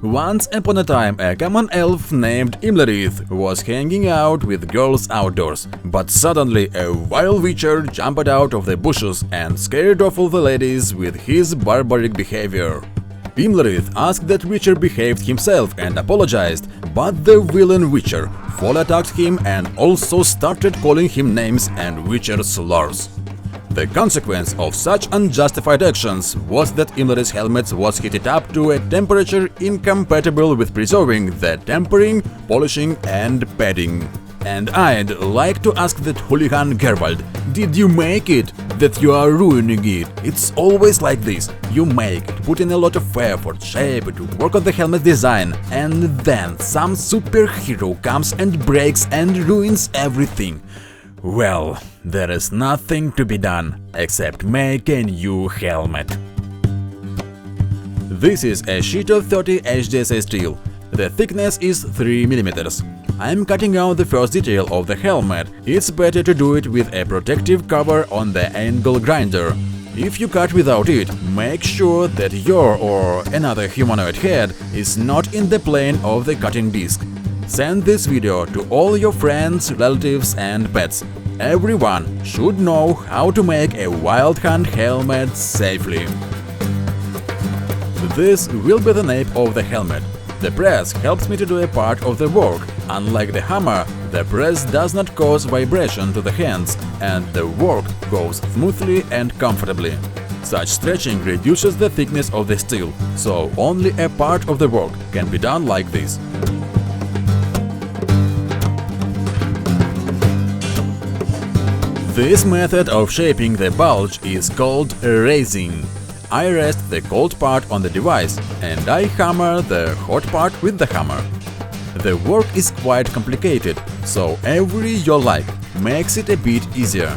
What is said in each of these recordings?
Once upon a time, a common elf named Imlerith was hanging out with girls outdoors, but suddenly a wild witcher jumped out of the bushes and scared off all the ladies with his barbaric behavior. Imlerith asked that witcher behaved himself and apologized, but the villain witcher full attacked him and also started calling him names and witcher slurs. The consequence of such unjustified actions was that Imlerith's helmet was heated up to a temperature incompatible with preserving the tempering, polishing and padding. And I'd like to ask that hooligan Gerwald, did you make it? That you are ruining it. It's always like this. You make it, put in a lot of effort, shape it, work on the helmet design, and then some superhero comes and breaks and ruins everything. Well, there is nothing to be done except make a new helmet. This is a sheet of 30 HDSA steel. The thickness is 3 mm. I'm cutting out the first detail of the helmet. It's better to do it with a protective cover on the angle grinder. If you cut without it, make sure that your or another humanoid head is not in the plane of the cutting disc. Send this video to all your friends, relatives and pets. Everyone should know how to make a wild hunt helmet safely. This will be the nape of the helmet. The press helps me to do a part of the work. Unlike the hammer, the press does not cause vibration to the hands, and the work goes smoothly and comfortably. Such stretching reduces the thickness of the steel, so only a part of the work can be done like this. This method of shaping the bulge is called raising. I rest the cold part on the device and I hammer the hot part with the hammer. The work is quite complicated, so every you like makes it a bit easier.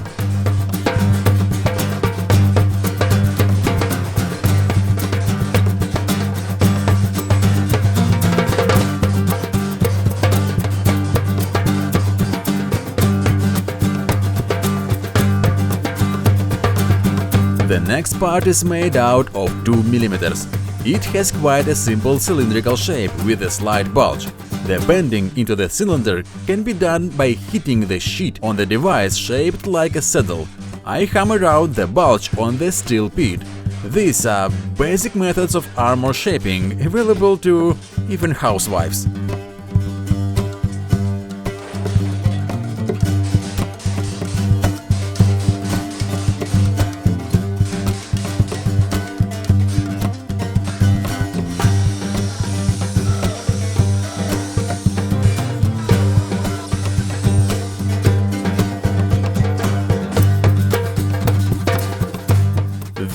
The next part is made out of 2 mm. It has quite a simple cylindrical shape with a slight bulge. The bending into the cylinder can be done by hitting the sheet on the device shaped like a saddle. I hammer out the bulge on the steel pit. These are basic methods of armor shaping available to even housewives.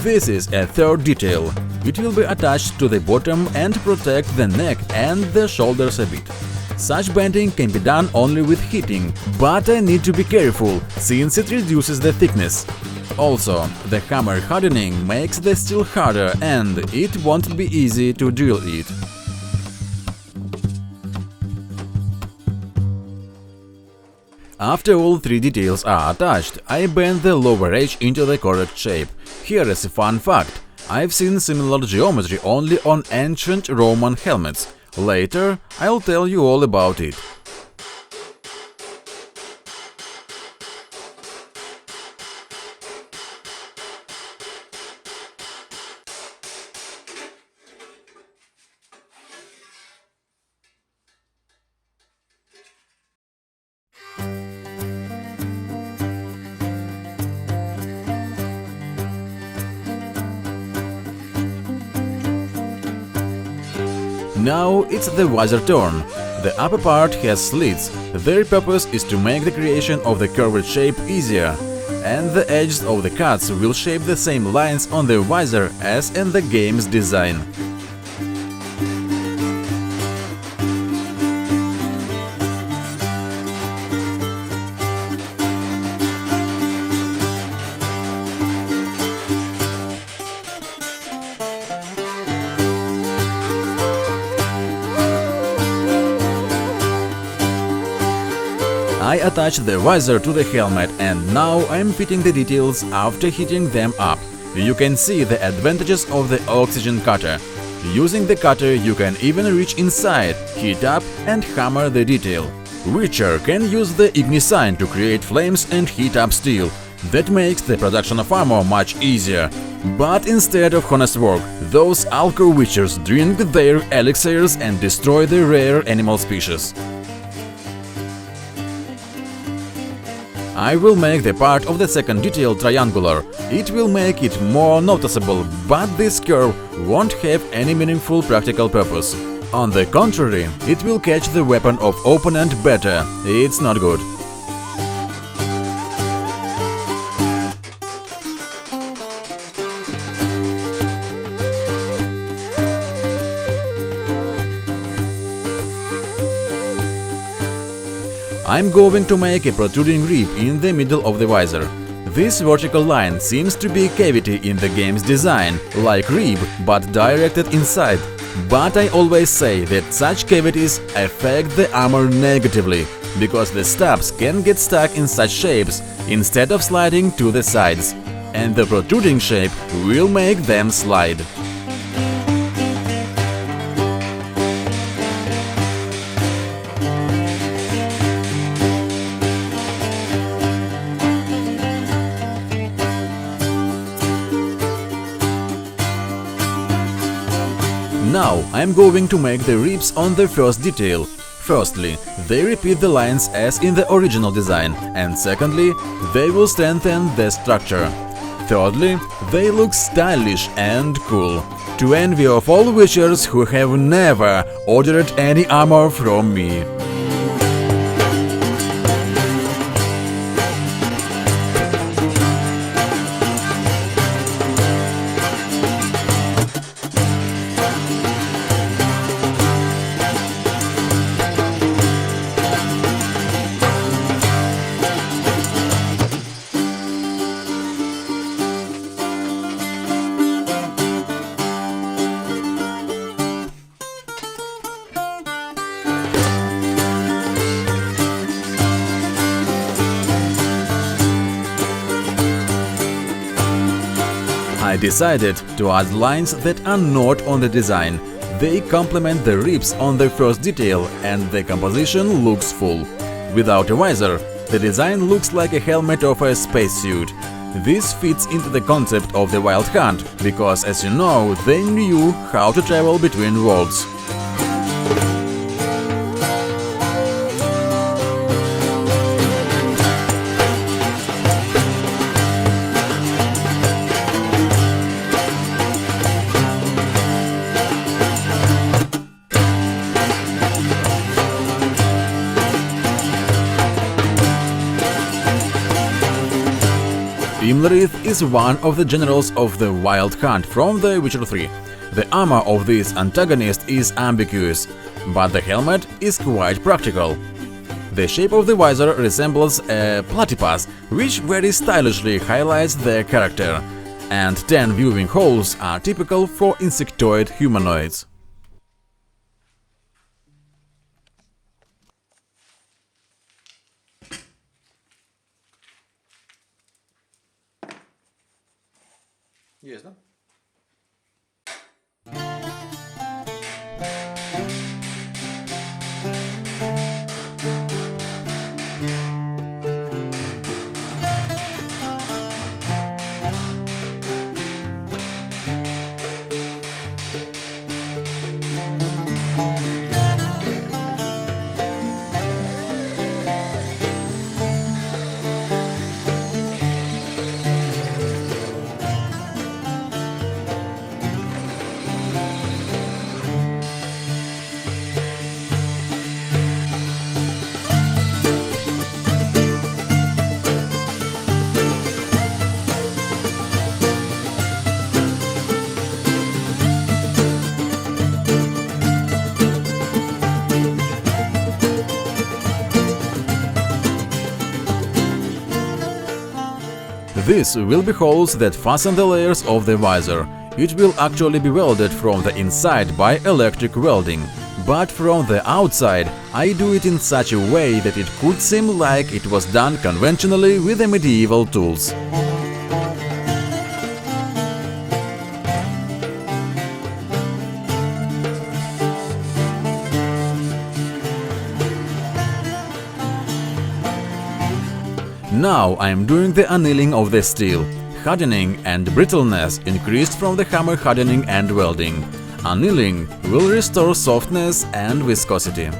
This is a third detail. It will be attached to the bottom and protect the neck and the shoulders a bit. Such bending can be done only with heating, but I need to be careful, since it reduces the thickness. Also, the hammer hardening makes the steel harder and it won't be easy to drill it. After all three details are attached, I bend the lower edge into the correct shape. Here is a fun fact. I've seen similar geometry only on ancient Roman helmets. Later, I'll tell you all about it. Now it's the visor turn. The upper part has slits. Their purpose is to make the creation of the curved shape easier, and the edges of the cuts will shape the same lines on the visor as in the game's design. I attach the visor to the helmet and now I'm fitting the details after heating them up. You can see the advantages of the oxygen cutter. Using the cutter you can even reach inside, heat up and hammer the detail. Witcher can use the ignisign to create flames and heat up steel. That makes the production of armor much easier. But instead of honest work, those alco witchers drink their elixirs and destroy the rare animal species. I will make the part of the second detail triangular. It will make it more noticeable, but this curve won't have any meaningful practical purpose. On the contrary, it will catch the weapon of opponent better. It's not good. I'm going to make a protruding rib in the middle of the visor. This vertical line seems to be a cavity in the game's design, like rib, but directed inside. But I always say that such cavities affect the armor negatively, because the stubs can get stuck in such shapes instead of sliding to the sides, and the protruding shape will make them slide. Now I'm going to make the ribs on the first detail. Firstly, they repeat the lines as in the original design, and secondly, they will strengthen the structure. Thirdly, they look stylish and cool. To envy of all witchers who have never ordered any armor from me. I decided to add lines that are not on the design. They complement the ribs on the first detail and the composition looks full. Without a visor, the design looks like a helmet of a spacesuit. This fits into the concept of the Wild Hunt, because as you know, they knew how to travel between worlds. Imlerith is one of the generals of the Wild Hunt from The Witcher 3. The armor of this antagonist is ambiguous, but the helmet is quite practical. The shape of the visor resembles a platypus, which very stylishly highlights their character, and 10 viewing holes are typical for insectoid humanoids. Есть, да? These will be holes that fasten the layers of the visor. It will actually be welded from the inside by electric welding. But from the outside, I do it in such a way that it could seem like it was done conventionally with the medieval tools. Now I am doing the annealing of the steel. Hardening and brittleness increased from the hammer hardening and welding. Annealing will restore softness and viscosity.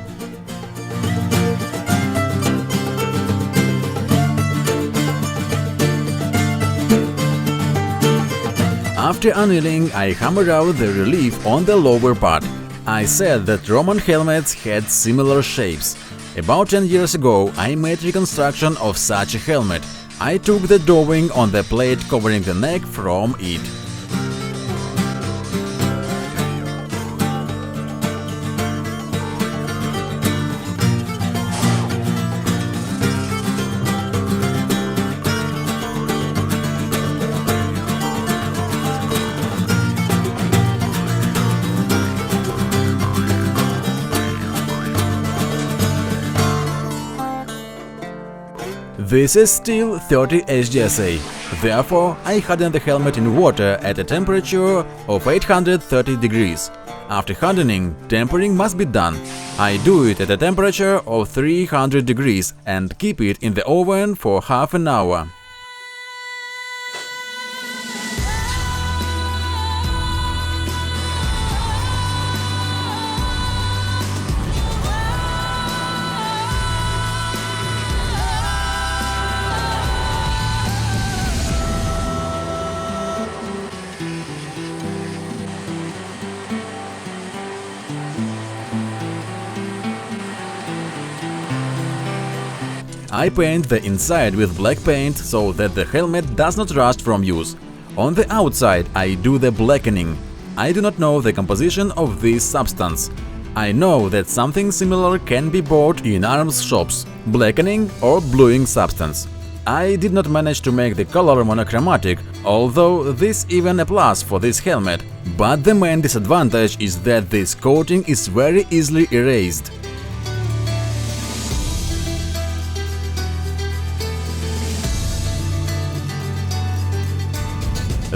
After annealing, I hammered out the relief on the lower part. I said that Roman helmets had similar shapes. About 10 years ago, I made reconstruction of such a helmet. I took the drawing on the plate covering the neck from it. This is still 30 HDSA, therefore I hardened the helmet in water at a temperature of 830 degrees. After hardening, tempering must be done. I do it at a temperature of 300 degrees and keep it in the oven for half an hour. I paint the inside with black paint so that the helmet does not rust from use. On the outside I do the blackening. I do not know the composition of this substance. I know that something similar can be bought in arms shops, blackening or bluing substance. I did not manage to make the color monochromatic, although this is even a plus for this helmet, but the main disadvantage is that this coating is very easily erased.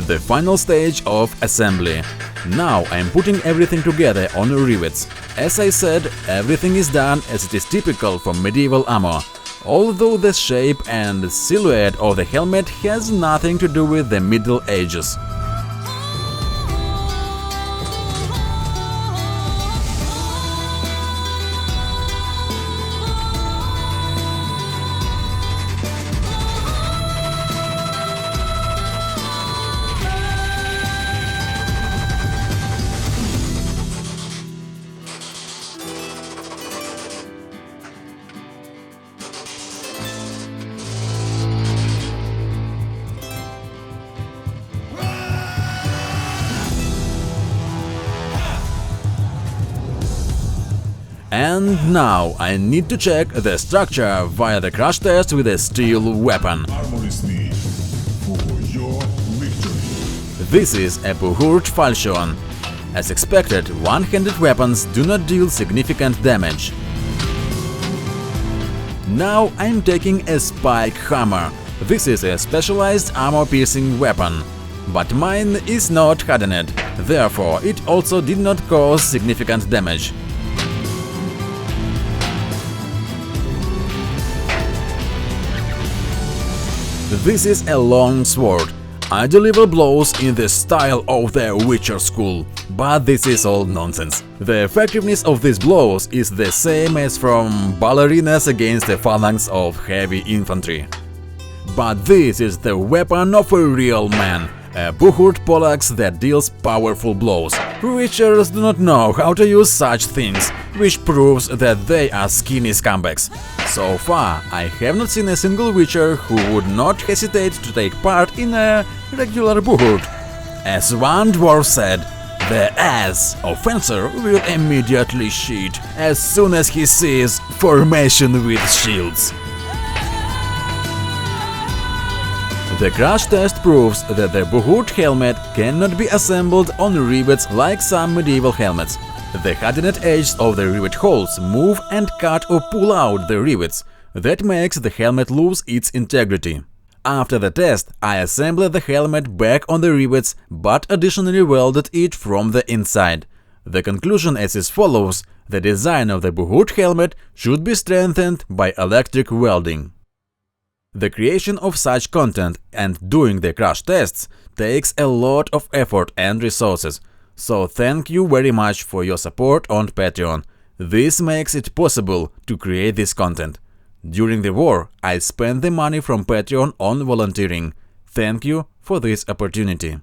The final stage of assembly. Now I am putting everything together on rivets. As I said, everything is done as it is typical for medieval armor, although the shape and silhouette of the helmet has nothing to do with the Middle Ages. And now I need to check the structure via the crash test with a steel weapon. ArmorySmith for your victory. This is a Puhurt falchion. As expected, one-handed weapons do not deal significant damage. Now I'm taking a spike hammer. This is a specialized armor-piercing weapon. But mine is not hardened, therefore it also did not cause significant damage. This is a long sword. I deliver blows in the style of the Witcher school, but this is all nonsense. The effectiveness of these blows is the same as from ballerinas against the phalanx of heavy infantry. But this is the weapon of a real man, a Puhurt poleaxe that deals powerful blows. Witchers do not know how to use such things, which proves that they are skinny scumbags. So far, I have not seen a single Witcher who would not hesitate to take part in a regular Puhurt. As one dwarf said, the ass of fencer will immediately sheet as soon as he sees formation with shields. The crash test proves that the Puhurt helmet cannot be assembled on rivets like some medieval helmets. The hardened edges of the rivet holes move and cut or pull out the rivets. That makes the helmet lose its integrity. After the test, I assembled the helmet back on the rivets, but additionally welded it from the inside. The conclusion is as follows: the design of the Puhurt helmet should be strengthened by electric welding. The creation of such content and doing the crash tests takes a lot of effort and resources, so thank you very much for your support on Patreon. This makes it possible to create this content. During the war, I spent the money from Patreon on volunteering. Thank you for this opportunity.